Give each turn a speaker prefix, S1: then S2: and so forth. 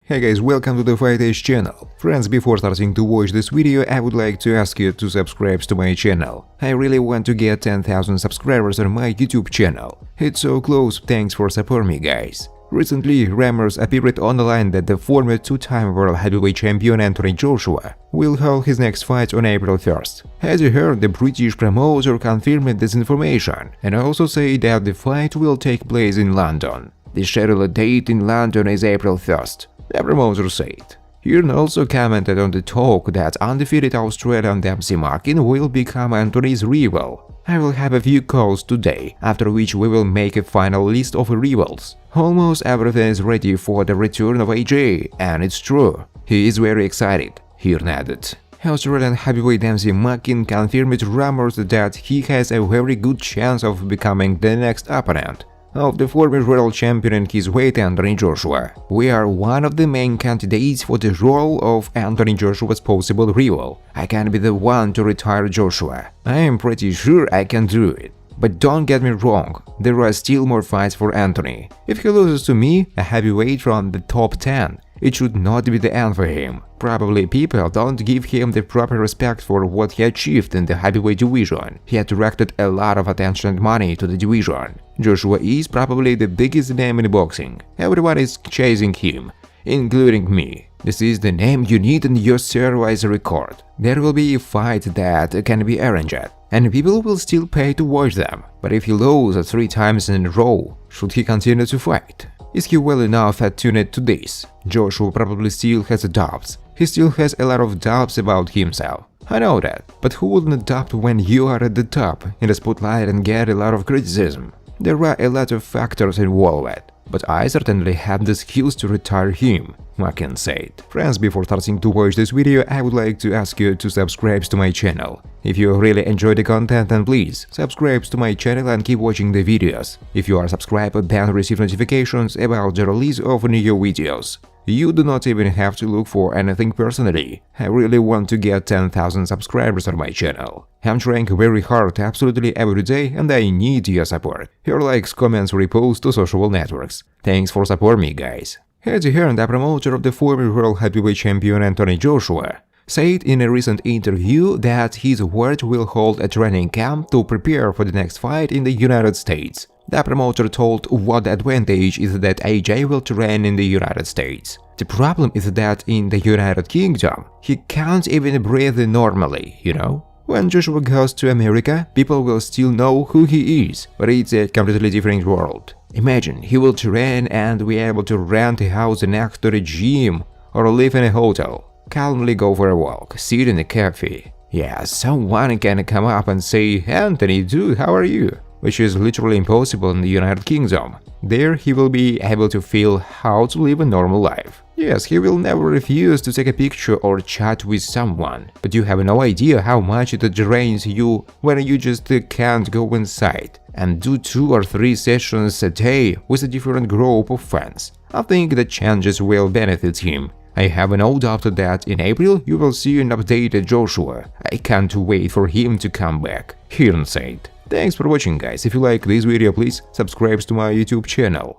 S1: Hey guys, welcome to the Fight Edge channel. Friends, before starting to watch this video, I would like to ask you to subscribe to my channel. I really want to get 10,000 subscribers on my YouTube channel. It's so close, thanks for supporting me guys. Recently, rumors appeared online that the former two-time world heavyweight champion Anthony Joshua will hold his next fight on April 1st. As you heard, the British promoter confirmed this information and also said that the fight will take place in London. The scheduled date in London is April 1st. The promoter said. Hearn also commented on the talk that undefeated Australian Damsy McKean will become Anthony's rival. I will have a few calls today, after which we will make a final list of rivals. Almost everything is ready for the return of AJ, and it's true. He is very excited, Hearn added. Australian heavyweight Damsey McKean confirmed rumors that he has a very good chance of becoming the next opponent of the former world champion in his weight Anthony Joshua. We are one of the main candidates for the role of Anthony Joshua's possible rival. I can be the one to retire Joshua. I am pretty sure I can do it. But don't get me wrong, there are still more fights for Anthony. If he loses to me, a heavyweight from the top 10, it should not be the end for him. Probably people don't give him the proper respect for what he achieved in the heavyweight division. He attracted a lot of attention and money to the division. Joshua is probably the biggest name in boxing. Everyone is chasing him, including me. This is the name you need in your service record. There will be a fight that can be arranged, and people will still pay to watch them. But if he loses 3 times in a row, should he continue to fight? Is he well enough attuned to this? Joshua probably still has doubts. He still has a lot of doubts about himself. I know that, but who wouldn't doubt when you are at the top, in the spotlight and get a lot of criticism? There are a lot of factors involved, but I certainly have the skills to retire him, McKean said. Friends, before starting to watch this video, I would like to ask you to subscribe to my channel. If you really enjoy the content, then please subscribe to my channel and keep watching the videos. If you are subscribed, then receive notifications about the release of new videos. You do not even have to look for anything personally. I really want to get 10,000 subscribers on my channel. I'm trying very hard absolutely every day and I need your support. Your likes, comments, reposts to social networks. Thanks for supporting me, guys. Hearn, the promoter of the former world heavyweight champion Anthony Joshua, said in a recent interview that his ward will hold a training camp to prepare for the next fight in the United States. The promoter told what the advantage is that AJ will train in the United States. The problem is that in the United Kingdom, he can't even breathe normally, you know? When Joshua goes to America, people will still know who he is, but it's a completely different world. Imagine, he will train and be able to rent a house next to the gym or live in a hotel. Calmly go for a walk, sit in a cafe. Yeah, someone can come up and say, "Anthony, dude, how are you?" Which is literally impossible in the United Kingdom. There he will be able to feel how to live a normal life. Yes, he will never refuse to take a picture or chat with someone, but you have no idea how much it drains you when you just can't go inside and do 2 or 3 sessions a day with a different group of fans. I think the changes will benefit him. I have no doubt that in April you will see an updated Joshua. I can't wait for him to come back, Hearn said. Thanks for watching, guys. If you like this video, please subscribe to my YouTube channel.